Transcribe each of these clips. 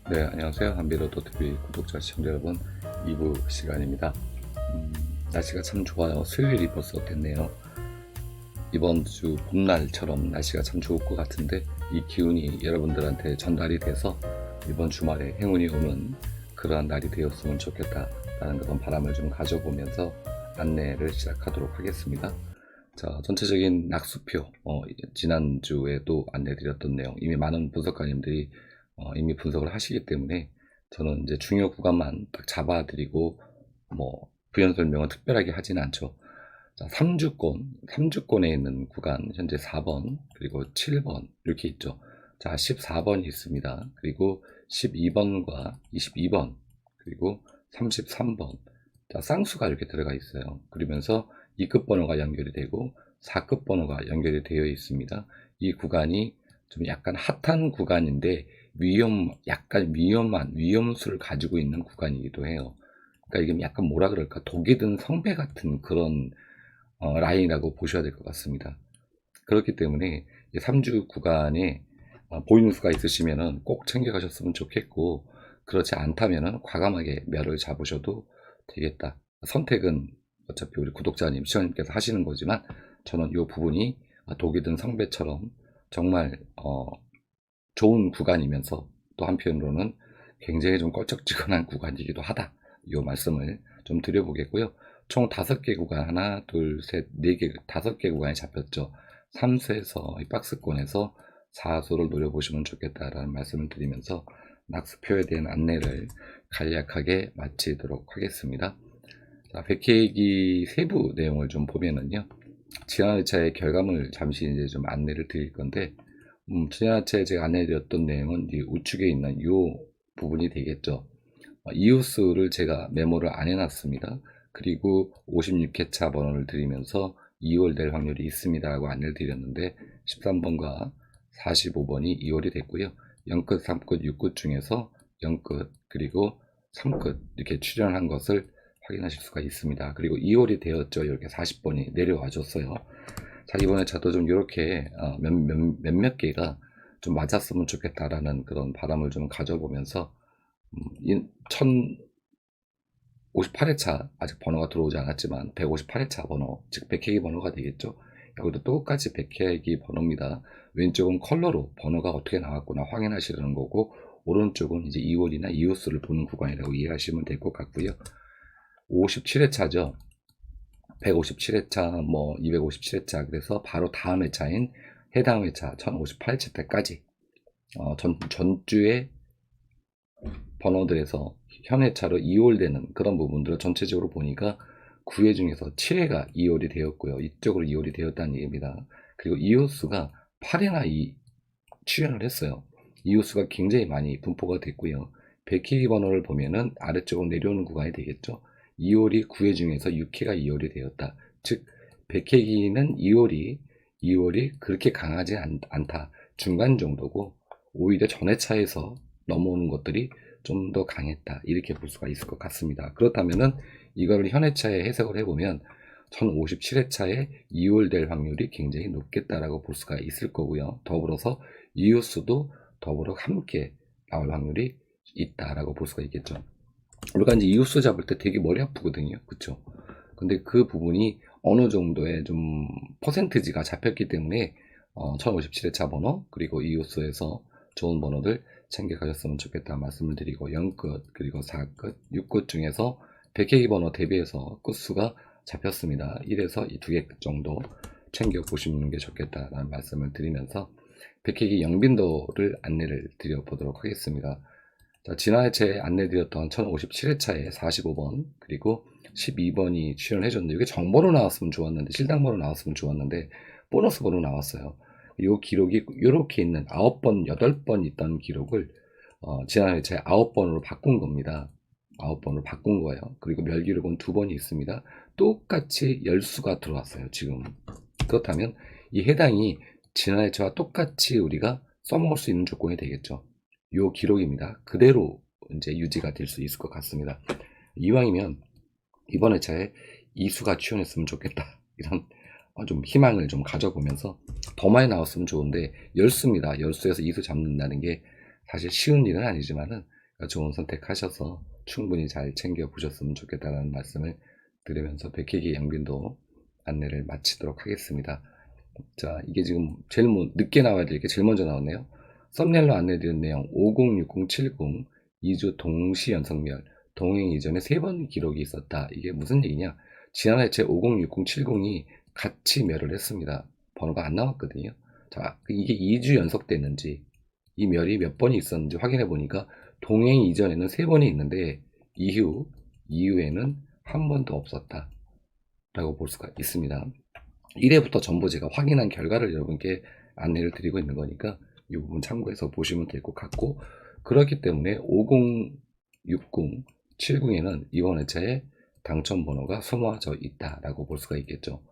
네, 안녕하세요. 한비로또TV 구독자 시청자 여러분, 2부 시간입니다. 날씨가 참 좋아요. 수요일이 벌써 됐네요. 이번 주 봄날처럼 날씨가 참 좋을 것 같은데 이 기운이 여러분들한테 전달이 돼서 이번 주말에 행운이 오는 그러한 날이 되었으면 좋겠다라는 그런 바람을 좀 가져보면서 안내를 시작하도록 하겠습니다. 자, 전체적인 낙수표, 지난주에도 안내드렸던 내용, 이미 많은 분석가님들이 이미 분석을 하시기 때문에 저는 이제 중요 구간만 딱 잡아드리고 부연 설명은 특별하게 하진 않죠. 자, 3주권에 있는 구간 현재 4번 그리고 7번 이렇게 있죠. 자, 14번이 있습니다. 그리고 12번과 22번 그리고 33번. 자, 쌍수가 이렇게 들어가 있어요. 그러면서 2급 번호가 연결이 되고 4급 번호가 연결이 되어 있습니다. 이 구간이 좀 약간 핫한 구간인데 약간 위험한 위험수를 가지고 있는 구간이기도 해요. 그러니까 이게 약간 뭐라 그럴까, 독이 든 성배 같은 그런 라인이라고 보셔야 될 것 같습니다. 그렇기 때문에 3주 구간에 보이는 수가 있으시면은 꼭 챙겨가셨으면 좋겠고, 그렇지 않다면은 과감하게 매를 잡으셔도 되겠다. 선택은 어차피 우리 구독자님, 시청자님께서 하시는 거지만 저는 이 부분이 독이 든 성배처럼 정말 좋은 구간이면서 또 한편으로는 굉장히 좀 껄쩍지근한 구간이기도 하다. 이 말씀을 좀 드려보겠고요. 총 5개 구간, 하나, 둘, 셋, 4개, 5개 구간이 잡혔죠. 3수에서 이 박스권에서 4수를 노려보시면 좋겠다라는 말씀을 드리면서 낙수표에 대한 안내를 간략하게 마치도록 하겠습니다. 자, 백회기 세부 내용을 좀 보면은요. 지난 회차의 결과물 잠시 이제 좀 안내를 드릴 건데, 지난 회차에 제가 안내드렸던 내용은 이 우측에 있는 이 부분이 되겠죠. 이웃수를 제가 메모를 안 해놨습니다. 그리고 56회차 번호를 드리면서 2월 될 확률이 있습니다 라고 안내를 드렸는데 13번과 45번이 2월이 됐고요. 0끝, 3끝, 6끝 중에서 0끝 그리고 3끝 이렇게 출연한 것을 확인하실 수가 있습니다. 그리고 2월이 되었죠. 이렇게 40번이 내려와 줬어요. 자, 이번에 차도 좀 이렇게 몇몇 개가 좀 맞았으면 좋겠다라는 그런 바람을 좀 가져보면서 1058회차 아직 번호가 들어오지 않았지만 158회차 번호, 즉 백회기 번호가 되겠죠. 여기도 똑같이 백회기 번호입니다. 왼쪽은 컬러로 번호가 어떻게 나왔구나 확인하시려는 거고, 오른쪽은 이제 2월이나 이웃수를 보는 구간이라고 이해하시면 될 것 같고요. 57회차죠. 157회차, 257회차, 그래서 바로 다음 회차인 해당 회차 1058회차 때까지 전주에 번호들에서 현 회차로 2월 되는 그런 부분들을 전체적으로 보니까 9회 중에서 7회가 2월이 되었고요. 이쪽으로 2월이 되었다는 얘기입니다. 그리고 이호수가 8회나 출연을 했어요. 이호수가 굉장히 많이 분포가 됐고요. 백회기 번호를 보면은 아래쪽으로 내려오는 구간이 되겠죠. 2월이 9회 중에서 6회가 2월이 되었다. 즉 백회기는 2월이 그렇게 강하지 않다. 중간 정도고, 오히려 전회차에서 넘어오는 것들이 좀 더 강했다. 이렇게 볼 수가 있을 것 같습니다. 그렇다면은 이거를 현회차에 해석을 해보면 1057회차에 2월 될 확률이 굉장히 높겠다라고 볼 수가 있을 거고요. 더불어서 이웃수도 더불어 함께 나올 확률이 있다라고 볼 수가 있겠죠. 우리가 이제 이웃수 잡을 때 되게 머리 아프거든요. 그쵸? 근데 그 부분이 어느 정도의 좀 퍼센트지가 잡혔기 때문에 1057회차 번호 그리고 이웃수에서 좋은 번호들 챙겨가셨으면 좋겠다 말씀을 드리고, 0끝 그리고 4끝 6끝 중에서 백회기 번호 대비해서 끝수가 잡혔습니다. 1에서 이 2개 정도 챙겨보시는 게 좋겠다라는 말씀을 드리면서 백회기 영빈도를 안내를 드려보도록 하겠습니다. 자, 지난 회차에 안내드렸던 1057회차에 45번 그리고 12번이 출연해줬는데, 이게 정번호 나왔으면 좋았는데, 실당번호 나왔으면 좋았는데 보너스 번호 나왔어요. 이 기록이 이렇게 있는 9번, 8번 있던 기록을 지난 회차에 9번으로 바꾼 겁니다. 9번으로 바꾼 거예요. 그리고 멸기록은 2번이 있습니다. 똑같이 열수가 들어왔어요, 지금. 그렇다면 이 해당이 지난 회차와 똑같이 우리가 써먹을 수 있는 조건이 되겠죠. 이 기록입니다. 그대로 이제 유지가 될 수 있을 것 같습니다. 이왕이면 이번 회차에 이수가 출연했으면 좋겠다. 이런 좀 희망을 좀 가져보면서 더 많이 나왔으면 좋은데, 열수입니다. 열수에서 이수 잡는다는 게 사실 쉬운 일은 아니지만은 좋은 선택하셔서 충분히 잘 챙겨보셨으면 좋겠다는 말씀을 드리면서 백회기 양빈도 안내를 마치도록 하겠습니다. 자, 이게 지금 제일 늦게 나와야 될 게 제일 먼저 나왔네요. 썸네일로 안내드린 내용 506070 2주 동시 연속멸 동행 이전에 3번 기록이 있었다. 이게 무슨 얘기냐? 지난해 제 506070이 같이 멸을 했습니다. 번호가 안 나왔거든요. 자, 이게 2주 연속됐는지 이 멸이 몇 번이 있었는지 확인해 보니까 동행 이전에는 3번이 있는데 이후에는 한 번도 없었다 라고 볼 수가 있습니다. 1회부터 전부 제가 확인한 결과를 여러분께 안내를 드리고 있는 거니까 이 부분 참고해서 보시면 될 것 같고, 그렇기 때문에 5060, 70에는 이번 회차에 당첨 번호가 숨어져 있다라고 볼 수가 있겠죠.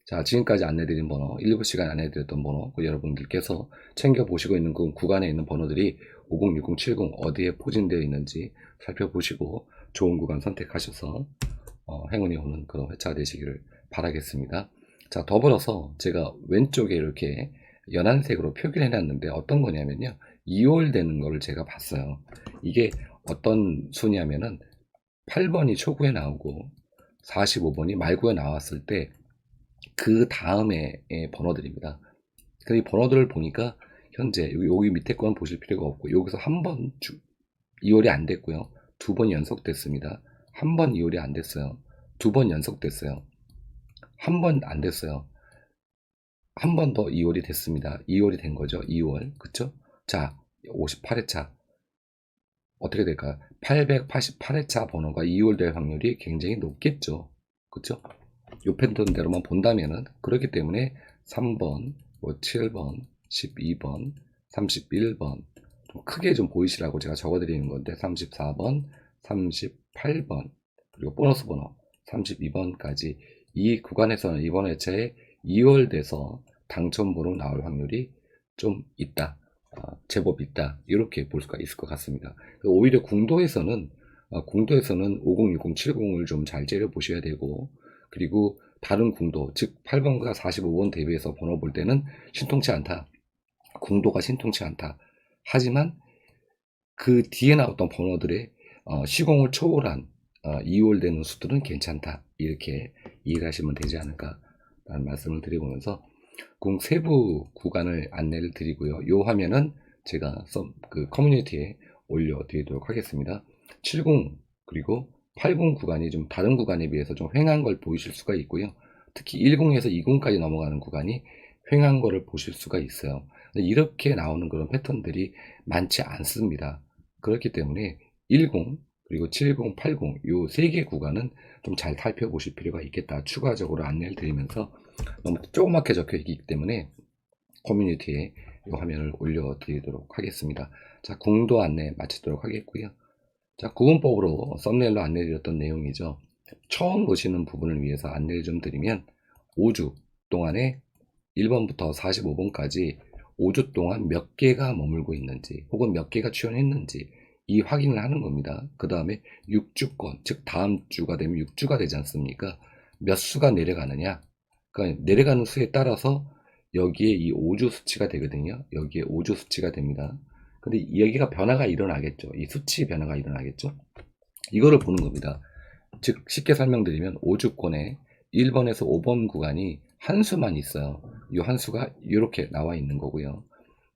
자, 지금까지 안내드린 번호, 일부 시간 안내드렸던 번호, 여러분들께서 챙겨보시고 있는 그 구간에 있는 번호들이 5060, 70 어디에 포진되어 있는지 살펴보시고 좋은 구간 선택하셔서 행운이 오는 그런 회차가 되시기를 바라겠습니다. 자, 더불어서 제가 왼쪽에 이렇게 연한색으로 표기를 해놨는데 어떤 거냐면요, 2월 되는 거를 제가 봤어요. 이게 어떤 수냐면은 8번이 초구에 나오고 45번이 말구에 나왔을 때 그 다음에 번호들입니다. 근데 이 번호들을 보니까 현재 여기 밑에 건 보실 필요가 없고, 여기서 한 번 2월이 안 됐고요, 2번 연속됐습니다. 한 번 2월이 안 됐어요. 2번 연속됐어요. 한 번 안 됐어요. 한 번 더 2월이 됐습니다. 2월이 된 거죠. 2월. 그쵸? 자, 58회차. 어떻게 될까요? 888회차 번호가 2월 될 확률이 굉장히 높겠죠. 그쵸? 요 패턴대로만 본다면은, 그렇기 때문에 3번, 7번, 12번, 31번, 좀 크게 좀 보이시라고 제가 적어드리는 건데, 34번, 38번, 그리고 보너스 번호 32번까지 이 구간에서는 이번 회차에 2월 돼서 당첨번호 나올 확률이 좀 있다. 제법 있다. 이렇게 볼 수가 있을 것 같습니다. 오히려 궁도에서는 5060, 70을 좀 잘 째려보셔야 되고, 그리고 다른 궁도, 즉 8번과 45번 대비해서 번호 볼 때는 신통치 않다. 궁도가 신통치 않다. 하지만 그 뒤에 나왔던 번호들의 시공을 초월한 2월 되는 수들은 괜찮다. 이렇게 이해를 하시면 되지 않을까라는 말씀을 드리면서 세부 구간을 안내를 드리고요. 이 화면은 제가 그 커뮤니티에 올려드리도록 하겠습니다. 70 그리고 80 구간이 좀 다른 구간에 비해서 좀 횡한 걸 보이실 수가 있고요. 특히 10에서 20까지 넘어가는 구간이 횡한 거를 보실 수가 있어요. 이렇게 나오는 그런 패턴들이 많지 않습니다. 그렇기 때문에 10 그리고 70, 80 요 세 개 구간은 좀 잘 살펴보실 필요가 있겠다. 추가적으로 안내를 드리면서 너무 조그맣게 적혀 있기 때문에 커뮤니티에 이 화면을 올려드리도록 하겠습니다. 자, 궁도 안내 마치도록 하겠고요. 자, 구분법으로 썸네일로 안내드렸던 내용이죠. 처음 보시는 부분을 위해서 안내를 좀 드리면 5주 동안에 1번부터 45번까지 5주 동안 몇 개가 머물고 있는지 혹은 몇 개가 출현했는지 이 확인을 하는 겁니다. 그 다음에 6주권, 즉 다음 주가 되면 6주가 되지 않습니까? 몇 수가 내려가느냐, 그러니까 내려가는 수에 따라서 여기에 이 5주 수치가 되거든요. 여기에 5주 수치가 됩니다. 근데 여기가 변화가 일어나겠죠. 이 수치 변화가 일어나겠죠. 이거를 보는 겁니다. 즉 쉽게 설명드리면 5주권에 1번에서 5번 구간이 한 수만 있어요. 이 한 수가 이렇게 나와 있는 거고요.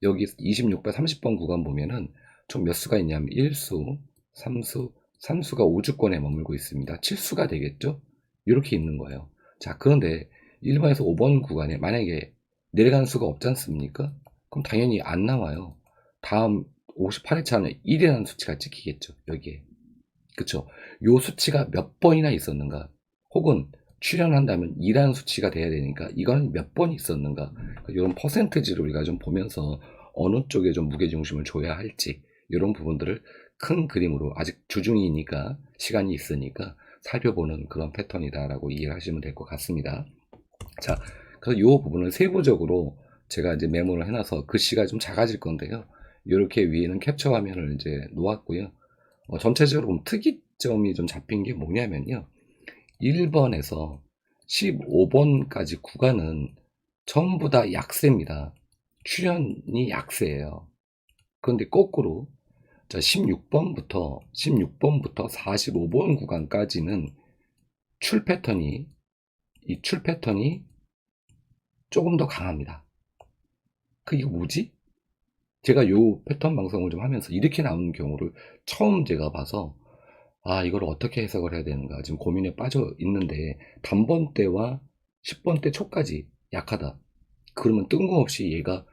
여기 26번, 30번 구간 보면은 총 몇 수가 있냐면 1수, 3수, 3수가 5주권에 머물고 있습니다. 7수가 되겠죠? 이렇게 있는 거예요. 자, 그런데 1번에서 5번 구간에 만약에 내려가는 수가 없지 않습니까? 그럼 당연히 안 나와요. 다음 58회차는 1이라는 수치가 찍히겠죠. 여기에. 그쵸? 요 수치가 몇 번이나 있었는가, 혹은 출연한다면 2라는 수치가 돼야 되니까 이건 몇 번 있었는가, 이런 퍼센트지를 우리가 좀 보면서 어느 쪽에 좀 무게중심을 줘야 할지, 이런 부분들을 큰 그림으로, 아직 주중이니까 시간이 있으니까 살펴보는 그런 패턴이다라고 이해를 하시면 될 것 같습니다. 자, 그래서 이 부분을 세부적으로 제가 이제 메모를 해놔서 글씨가 좀 작아질 건데요. 이렇게 위에는 캡처 화면을 이제 놓았고요. 전체적으로 보면 특이점이 좀 잡힌 게 뭐냐면요, 1번에서 15번까지 구간은 전부 다 약세입니다. 출현이 약세예요. 그런데 거꾸로 자, 16번부터 45번 구간까지는 출 패턴이 조금 더 강합니다. 그게 뭐지? 제가 요 패턴 방송을 좀 하면서 이렇게 나오는 경우를 처음 제가 봐서, 이걸 어떻게 해석을 해야 되는가 지금 고민에 빠져 있는데, 단번대와 10번대 초까지 약하다. 그러면 뜬금없이 얘가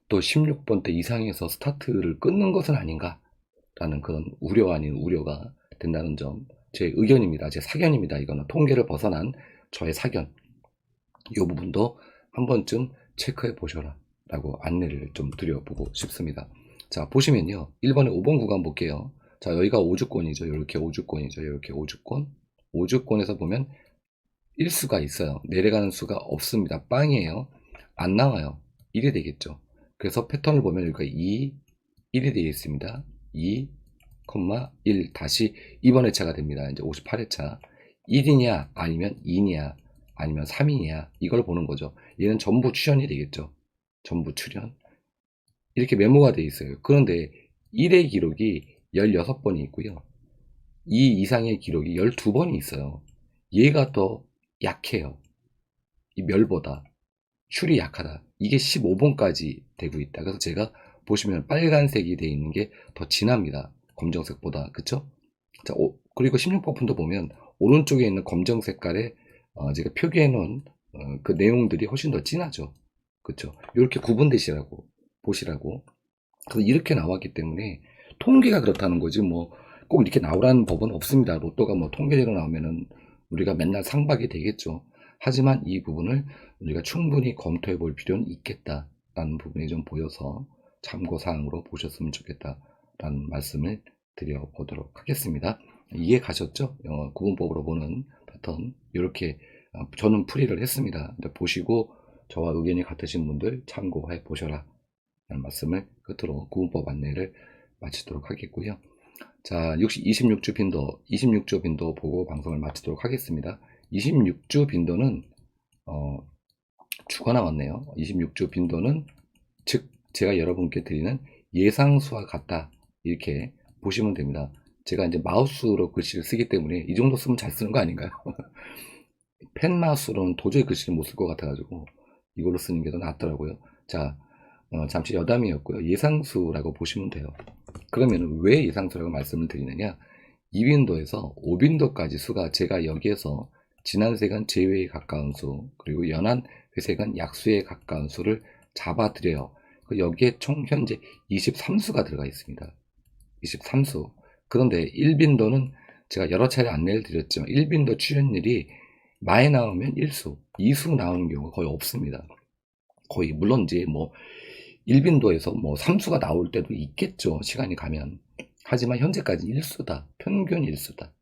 또 16번대 이상에서 스타트를 끊는 것은 아닌가 라는 그런 우려 아닌 우려가 된다는 점, 제 의견입니다. 제 사견입니다. 이거는 통계를 벗어난 저의 사견. 이 부분도 한 번쯤 체크해 보셔라 라고 안내를 좀 드려보고 싶습니다. 자, 보시면요, 1번에 5번 구간 볼게요. 자, 여기가 5주권이죠. 이렇게 5주권이죠. 이렇게 5주권. 5주권에서 보면 일수가 있어요. 내려가는 수가 없습니다. 빵이에요. 안 나와요. 1이 되겠죠. 그래서 패턴을 보면 여기가 2, 1이 되어 있습니다. 2, 1 다시 2번 회차가 됩니다. 이제 58회차. 1이냐 아니면 2냐 아니면 3이냐 이걸 보는 거죠. 얘는 전부 출현이 되겠죠. 전부 출현. 이렇게 메모가 되어 있어요. 그런데 1의 기록이 16번이 있고요. 2 이상의 기록이 12번이 있어요. 얘가 더 약해요. 이 멸보다. 출이 약하다. 이게 15번까지 되고 있다. 그래서 제가 보시면 빨간색이 되어 있는 게 더 진합니다. 검정색보다. 그쵸? 자, 그리고 16번도 보면 오른쪽에 있는 검정 색깔에 제가 표기해 놓은 그 내용들이 훨씬 더 진하죠. 그쵸? 이렇게 구분되시라고 보시라고. 그래서 이렇게 나왔기 때문에 통계가 그렇다는 거지 뭐 꼭 이렇게 나오라는 법은 없습니다. 로또가 뭐 통계대로 나오면은 우리가 맨날 상박이 되겠죠. 하지만 이 부분을 우리가 충분히 검토해 볼 필요는 있겠다라는 부분이 좀 보여서 참고사항으로 보셨으면 좋겠다라는 말씀을 드려보도록 하겠습니다. 이해 가셨죠? 구분법으로 보는 패턴 이렇게 저는 풀이를 했습니다. 보시고 저와 의견이 같으신 분들 참고해 보셔라 라는 말씀을 끝으로 구분법 안내를 마치도록 하겠고요. 자, 26주 빈도 보고 방송을 마치도록 하겠습니다. 26주 빈도는 주가 나왔네요. 26주 빈도는 즉 제가 여러분께 드리는 예상수와 같다 이렇게 보시면 됩니다. 제가 이제 마우스로 글씨를 쓰기 때문에 이 정도 쓰면 잘 쓰는 거 아닌가요? 펜 마우스로는 도저히 글씨를 못 쓸 것 같아가지고 이걸로 쓰는 게 더 낫더라고요. 자, 잠시 여담이었고요. 예상수라고 보시면 돼요. 그러면 왜 예상수라고 말씀을 드리느냐? 2빈도에서 5빈도까지 수가 제가 여기에서 지난 세간 제외에 가까운 수 그리고 연한 회색은 약수에 가까운 수를 잡아드려요. 여기에 총 현재 23수가 들어가 있습니다. 23수. 그런데 1빈도는 제가 여러 차례 안내를 드렸지만 1빈도 출현율이 많이 나오면 1수, 2수 나오는 경우가 거의 없습니다. 거의 물론 이제 뭐 1빈도에서 뭐 3수가 나올 때도 있겠죠. 시간이 가면. 하지만 현재까지 1수다. 평균 1수다.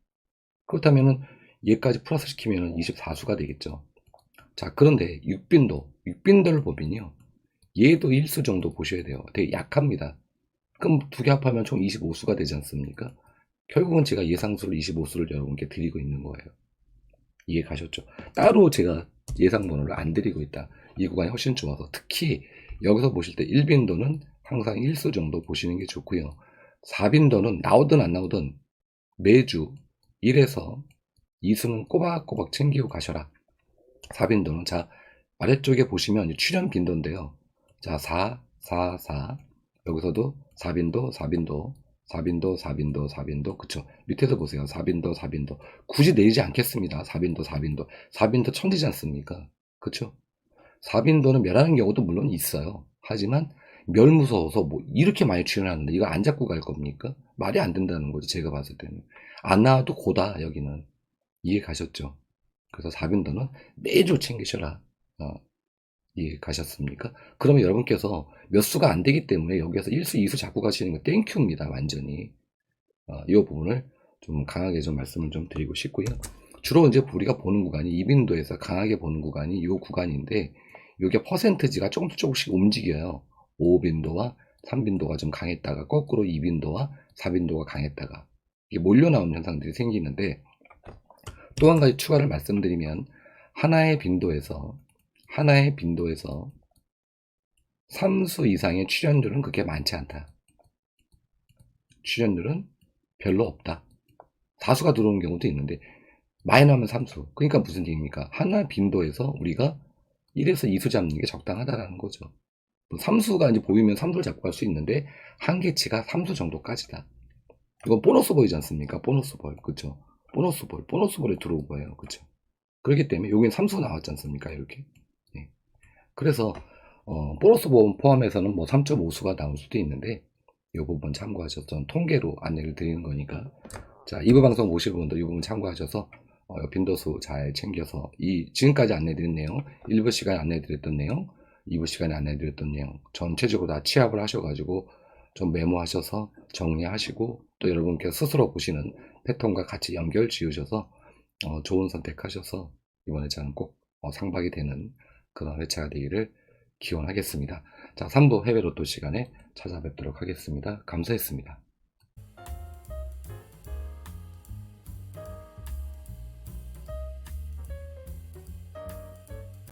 그렇다면은 얘까지 플러스 시키면 24수가 되겠죠. 자, 그런데 6빈도를 보면요. 얘도 1수 정도 보셔야 돼요. 되게 약합니다. 그럼 두 개 합하면 총 25수가 되지 않습니까? 결국은 제가 예상수를 25수를 여러분께 드리고 있는 거예요. 이해 가셨죠? 따로 제가 예상 번호를 안 드리고 있다. 이 구간이 훨씬 좋아서 특히 여기서 보실 때 1빈도는 항상 1수 정도 보시는 게 좋고요. 4빈도는 나오든 안 나오든 매주 1에서 2수는 꼬박꼬박 챙기고 가셔라. 4빈도는 자 아래쪽에 보시면 출현 빈도인데요. 자 4, 4, 4 여기서도 4빈도 그쵸? 밑에서 보세요. 4빈도 굳이 내리지 않겠습니다. 4빈도 천지지 않습니까? 그쵸? 4빈도는 멸하는 경우도 물론 있어요. 하지만 멸 무서워서 뭐 이렇게 많이 출연하는데 이거 안 잡고 갈 겁니까? 말이 안 된다는 거죠. 제가 봤을 때는. 안 나와도 고다 여기는. 이해 가셨죠? 그래서 4빈도는 매주 챙기셔라. 이해 가셨습니까? 그러면 여러분께서 몇 수가 안 되기 때문에 여기에서 1수, 2수 잡고 가시는 건 땡큐입니다. 완전히. 이 부분을 좀 강하게 좀 말씀을 좀 드리고 싶고요. 주로 이제 우리가 보는 구간이 2빈도에서 강하게 보는 구간이 이 구간인데 이게 퍼센트지가 조금씩 움직여요. 5빈도와 3빈도가 좀 강했다가 거꾸로 2빈도와 4빈도가 강했다가 이게 몰려 나오는 현상들이 생기는데 또 한 가지 추가를 말씀드리면 하나의 빈도에서 3수 이상의 출현율은 그렇게 많지 않다. 출연율은 별로 없다. 다수가 들어오는 경우도 있는데 많이 나오면 3수. 그러니까 무슨 얘기입니까? 하나 빈도에서 우리가 1에서 2수 잡는 게 적당하다라는 거죠. 3수가 이제 보이면 3수를 잡고 갈 수 있는데 한계치가 3수 정도까지다. 이건 보너스 볼이지 않습니까? 보너스 볼. 그쵸? 보너스 볼. 보너스 볼에 들어온 거예요. 그쵸? 그렇기 때문에 여기는 3수 나왔지 않습니까? 이렇게. 예. 그래서 보너스 볼 포함해서는 뭐 3.5수가 나올 수도 있는데 이 부분 참고하셔서 전 통계로 안내를 드리는 거니까 자 2부 방송 보실 분들 이 부분 참고하셔서 빈도수 잘 챙겨서 지금까지 안내드린 내용 1부 시간에 안내드렸던 내용 2부 시간에 안내드렸던 내용 전체적으로 다 취합을 하셔가지고 좀 메모하셔서 정리하시고 또 여러분께서 스스로 보시는 패턴과 같이 연결 지으셔서 좋은 선택하셔서 이번 회차는 꼭 상박이 되는 그런 회차가 되기를 기원하겠습니다. 자 3부 해외 로또 시간에 찾아뵙도록 하겠습니다. 감사했습니다.